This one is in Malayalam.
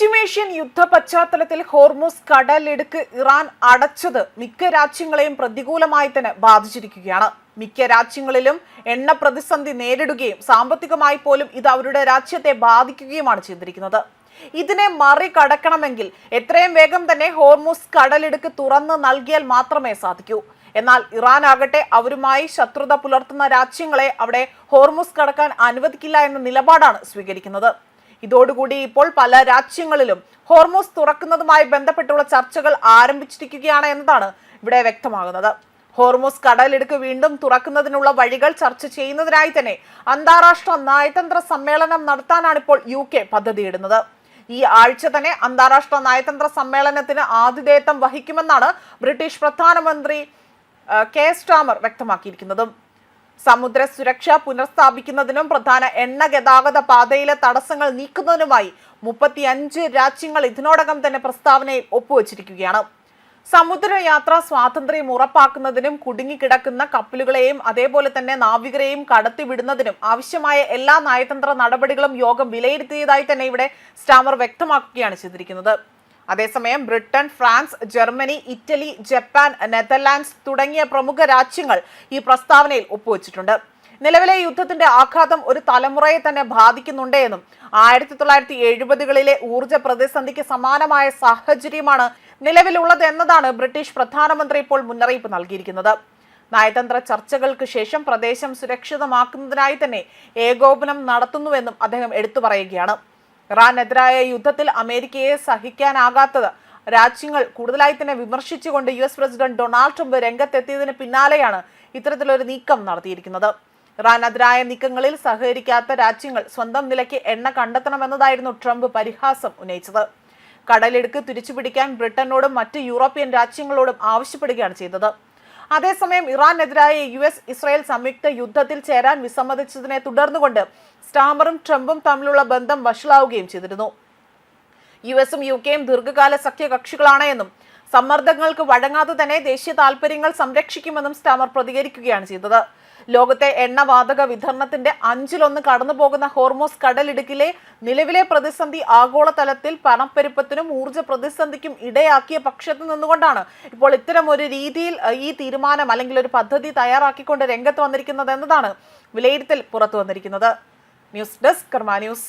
പശ്ചിമേഷ്യൻ യുദ്ധ പശ്ചാത്തലത്തിൽ ഹോർമുസ് കടലിടുക്ക് ഇറാൻ അടച്ചത് മിക്ക രാജ്യങ്ങളെയും പ്രതികൂലമായി തന്നെ ബാധിച്ചിരിക്കുകയാണ്. മിക്ക രാജ്യങ്ങളിലും എണ്ണ പ്രതിസന്ധി നേരിടുകയും സാമ്പത്തികമായി പോലും ഇത് അവരുടെ രാജ്യത്തെ ബാധിക്കുകയുമാണ് ചെയ്തിരിക്കുന്നത്. ഇതിനെ മറികടക്കണമെങ്കിൽ എത്രയും വേഗം തന്നെ ഹോർമുസ് കടലിടുക്ക് തുറന്ന് നൽകിയാൽ മാത്രമേ സാധിക്കൂ. എന്നാൽ ഇറാൻ ആകട്ടെ അവരുമായി ശത്രുത പുലർത്തുന്ന രാജ്യങ്ങളെ അവിടെ ഹോർമുസ് കടക്കാൻ അനുവദിക്കില്ല എന്ന നിലപാടാണ് സ്വീകരിക്കുന്നത്. ഇതോടുകൂടി ഇപ്പോൾ പല രാജ്യങ്ങളിലും ഹോർമുസ് തുറക്കുന്നതുമായി ബന്ധപ്പെട്ടുള്ള ചർച്ചകൾ ആരംഭിച്ചിരിക്കുകയാണ് എന്നതാണ് ഇവിടെ വ്യക്തമാകുന്നത്. ഹോർമുസ് കടലിടുക്ക് വീണ്ടും തുറക്കുന്നതിനുള്ള വഴികൾ ചർച്ച ചെയ്യുന്നതിനായി തന്നെ അന്താരാഷ്ട്ര നയതന്ത്ര സമ്മേളനം നടത്താനാണ് ഇപ്പോൾ UK പദ്ധതിയിടുന്നത്. ഈ ആഴ്ച തന്നെ അന്താരാഷ്ട്ര നയതന്ത്ര സമ്മേളനത്തിന് ആതിഥേയത്വം വഹിക്കുമെന്നാണ് ബ്രിട്ടീഷ് പ്രധാനമന്ത്രി കെയർ സ്റ്റാർമർ വ്യക്തമാക്കിയിരിക്കുന്നതും. സമുദ്ര സുരക്ഷ പുനഃസ്ഥാപിക്കുന്നതിനും പ്രധാന എണ്ണ ഗതാഗത പാതയിലെ തടസ്സങ്ങൾ നീക്കുന്നതിനുമായി 35 രാജ്യങ്ങൾ ഇതിനോടകം തന്നെ പ്രസ്താവനയിൽ ഒപ്പുവച്ചിരിക്കുകയാണ്. സമുദ്രയാത്രാ സ്വാതന്ത്ര്യം ഉറപ്പാക്കുന്നതിനും കുടുങ്ങിക്കിടക്കുന്ന കപ്പലുകളെയും അതേപോലെ തന്നെ നാവികരെയും കടത്തിവിടുന്നതിനും ആവശ്യമായ എല്ലാ നയതന്ത്ര നടപടികളും യോഗം വിലയിരുത്തിയതായി തന്നെ ഇവിടെ സ്റ്റാമർ വ്യക്തമാക്കുകയാണ് ചെയ്തിരിക്കുന്നത്. അതേസമയം Britain, France, Germany, Italy, Japan, Netherlands തുടങ്ങിയ പ്രമുഖ രാജ്യങ്ങൾ ഈ പ്രസ്താവനയിൽ ഒപ്പുവെച്ചിട്ടുണ്ട്. നിലവിലെ യുദ്ധത്തിന്റെ ആഘാതം ഒരു തലമുറയെ തന്നെ ബാധിക്കുന്നുണ്ട് എന്നും 1970കളിലെ ഊർജ്ജ പ്രതിസന്ധിക്ക് സമാനമായ സാഹചര്യമാണ് നിലവിലുള്ളത് എന്നതാണ് ബ്രിട്ടീഷ് പ്രധാനമന്ത്രി ഇപ്പോൾ മുന്നറിയിപ്പ് നൽകിയിരിക്കുന്നത്. നയതന്ത്ര ചർച്ചകൾക്ക് ശേഷം പ്രദേശം സുരക്ഷിതമാക്കുന്നതിനായി തന്നെ ഏകോപനം നടത്തുന്നുവെന്നും അദ്ദേഹം എടുത്തു പറയുകയാണ്. ഇറാനെതിരായ യുദ്ധത്തിൽ അമേരിക്കയെ സഹിക്കാനാകാത്തത് രാജ്യങ്ങൾ കൂടുതലായി തന്നെ വിമർശിച്ചുകൊണ്ട് US പ്രസിഡന്റ് ഡൊണാൾഡ് ട്രംപ് രംഗത്തെത്തിയതിന് പിന്നാലെയാണ് ഇത്തരത്തിലൊരു നീക്കം നടത്തിയിരിക്കുന്നത്. ഇറാനെതിരായ നീക്കങ്ങളിൽ സഹകരിക്കാത്ത രാജ്യങ്ങൾ സ്വന്തം നിലയ്ക്ക് എണ്ണ കണ്ടെത്തണമെന്നതായിരുന്നു ട്രംപ് പരിഹാസം ഉന്നയിച്ചത്. കടലിടുക്ക് തിരിച്ചുപിടിക്കാൻ ബ്രിട്ടനോടും മറ്റ് യൂറോപ്യൻ രാജ്യങ്ങളോടും ആവശ്യപ്പെടുകയാണ് ചെയ്തത്. അതേസമയം ഇറാനെതിരായ US-ഇസ്രായേൽ സംയുക്ത യുദ്ധത്തിൽ ചേരാൻ വിസമ്മതിച്ചതിനെ തുടർന്നുകൊണ്ട് സ്റ്റാമറും ട്രംപും തമ്മിലുള്ള ബന്ധം വഷളാവുകയും ചെയ്തിരുന്നു. US-ഉം UK-യും ദീർഘകാല സഖ്യകക്ഷികളാണ് എന്നും സമ്മർദ്ദങ്ങൾക്ക് വഴങ്ങാതെ തന്നെ ദേശീയ താൽപര്യങ്ങൾ സംരക്ഷിക്കുമെന്നും സ്റ്റാമർ പ്രതികരിക്കുകയാണ് ചെയ്തത്. ലോകത്തെ എണ്ണവാതക വിതരണത്തിന്റെ 1/5 കടന്നുപോകുന്ന ഹോർമുസ് കടലിടുക്കിലെ നിലവിലെ പ്രതിസന്ധി ആഗോളതലത്തിൽ പണപ്പെരുപ്പത്തിനും ഊർജ്ജ പ്രതിസന്ധിക്കും ഇടയാക്കിയ പക്ഷത്ത് നിന്നുകൊണ്ടാണ് ഇപ്പോൾ ഇത്തരം ഒരു രീതിയിൽ ഈ തീരുമാനം അല്ലെങ്കിൽ ഒരു പദ്ധതി തയ്യാറാക്കിക്കൊണ്ട് രംഗത്ത് വന്നിരിക്കുന്നത് എന്നതാണ് വിലയിരുത്തൽ പുറത്തു വന്നിരിക്കുന്നത്. ന്യൂസ് ഡെസ്ക് കർമ്മ ന്യൂസ്.